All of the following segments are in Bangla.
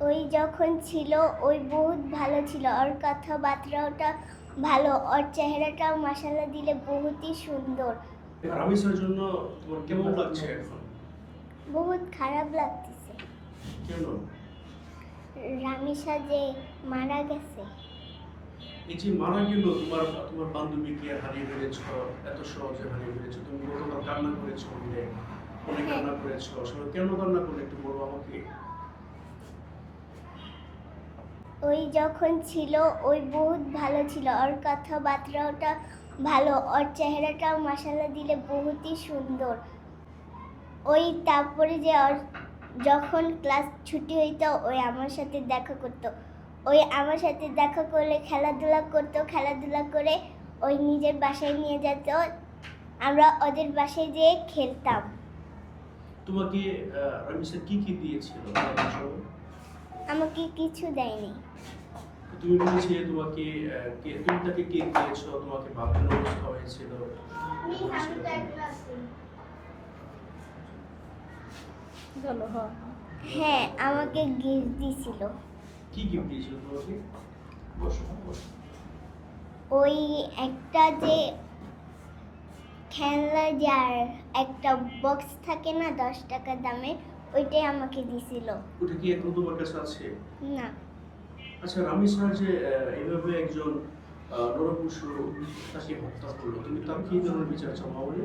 ওই যখন ছিল ওই বহুত ভালো ছিল, ওর কথাবার্তাটা ভালো, ওর চেহারাটাও মাশাআল্লাহ দিলে বহুতই সুন্দর। রামিসার জন্য তোমার কেমন লাগছে এখন? বহুত খারাপ লাগতেছে। কেন? রামিসা যে মারা গেছে। এই যে মারা গেল, তোমার তোমার বান্ধবীকে হারিয়ে ফেলেছ, এত সহজে হারিয়ে ফেলেছ, তুমি গতকাল কান্না করেছো, মিলে অনেক হ্যাঁ। কান্না করেছো, আসলে কেন কান্না করলে একটু বলো আমাকে। ওই যখন ছিল ওই বহুত ভালো ছিল, ওর কথাবার্তাটা ভালো, ওর চেহারাটাও মাশাআল্লাহ দিলে বহুতই সুন্দর। ওই তারপরে যে ওর যখন ক্লাস ছুটি হইতো ওই আমার সাথে দেখা করতো, ওই আমার সাথে দেখা করলে খেলাধুলা করতো, খেলাধুলা করে ওই নিজের বাসায় নিয়ে যেত, আমরা ওদের বাসায় যেয়ে খেলতাম। তোমাকে রামিসা কি কি দিয়েছিল? আমাকে কিছু দেয়নি। তুমি বলেছিলে তোমাকে তুমি তাকে কেক দিয়েছো, তোমাকে ভাবতে অবস্থা হয়েছিল। হ্যাঁ, আমাকে গিফট দিছিল। কি গিফট দিয়েছিল তোমাকে? বসো বসো। ওই একটা যে খেলনা যার একটা বক্স থাকে না 10 টাকা দামের, ওইটাই আমাকে দিছিল। ওটা কি এখন তোমার কাছে আছে? না, আচ্ছা, রামিসা যে এইভাবে একজন নরপশু তাকে হত্যা করলো, তুমি তার কি ধরনের বিচার চাও মামনি?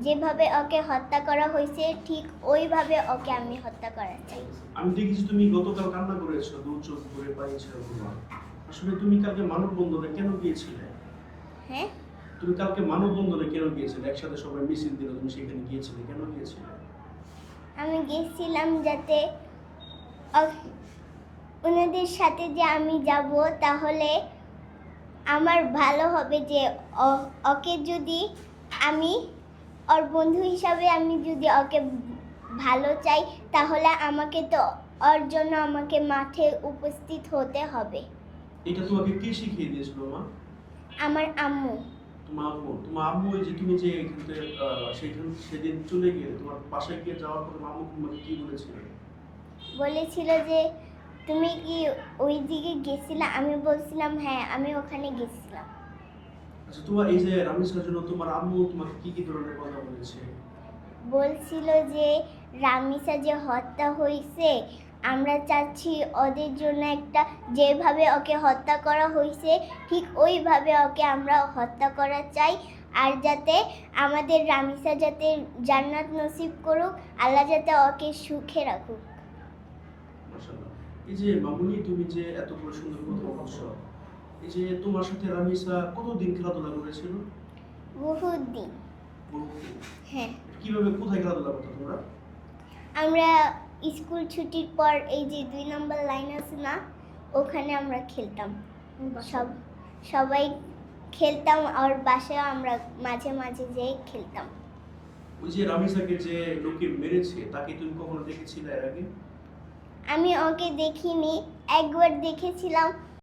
যেভাবে ওকে হত্যা করা হয়েছে ঠিক ওইভাবে ওকে আমি হত্যা করা চাই। আমি দেখেছি তুমি গতকাল কান্না করেছো, দু চোখ ভরে পানি ছিল তোমার। আসলে তুমি কালকে মানববন্ধনে কেন গিয়েছিলে? হ্যাঁ, তুমি কালকে মানববন্ধনে কেন গিয়েছিলে? একসাথে সবাই মিছিল দিল, তুমি সেখানে গিয়েছিলে, কেন গিয়েছিলে? আমি গেছিলাম যাতে ওনাদের সাথে যে আমি যাব তাহলে আমার ভালো হবে, যে ওকে যদি আমি ওর বন্ধু হিসাবে আমি যদি ওকে ভালো চাই তাহলে আমাকে তো ওর জন্য আমাকে মাঠে উপস্থিত হতে হবে। এটা তোমাকে কে শিখিয়ে দিয়েছিল মা? আমার আম্মু। তোমার আম্মু এই যে তুমি যে এখান থেকে সেদিন চলে গেলে, তোমার বাসায় গিয়ে যাওয়ার পর আম্মু তোমাকে কি বলেছিল? বলেছিল যে তুমি কি ওই দিকে গেছিলা, আমি বলছিলাম হ্যাঁ আমি ওখানে গেছিলাম। আচ্ছা, তোমার এই যে রামিসার জন্য তোমার আম্মু তোমাকে কি কি ধরনের কথা বলেছে? বলছিল যে রামিসা যে হত্যা হয়েছে আমরা চাচ্ছি ওদের জন্য একটা, যেভাবে ওকে হত্যা করা হয়েছে ঠিক ওইভাবে ওকে আমরা হত্যা করা চাই, আর যাতে আমাদের রামিসা যাতে জান্নাত নসিব করুক, আল্লাহ যাতে ওকে সুখে রাখুক। মাশাআল্লাহ। এই যে মামুনি, তুমি যে এত বড় সুন্দর কথা বলছো, এই যে তোমার সাথে রামিসা কতদিন খেলাধুলা করেছিল? বহুত দিন। বহুদিন। হ্যাঁ, কিভাবে, কোথায় খেলাধুলা করতো তোমরা? আমরা স্কুল ছুটির পর এই যে 2 নম্বর লাইন আছে না, ওখানে আমরা খেলতাম। সবাই খেলতাম, আর বাসায় আমরা মাঝে মাঝে যেয়ে খেলতাম। ওই যে রামিসাকে যে লোকে মেরেছে, তাকে তুমি কখনো দেখেছিলে এর আগে? আমি ওকে দেখিনি, একবার দেখেছিলাম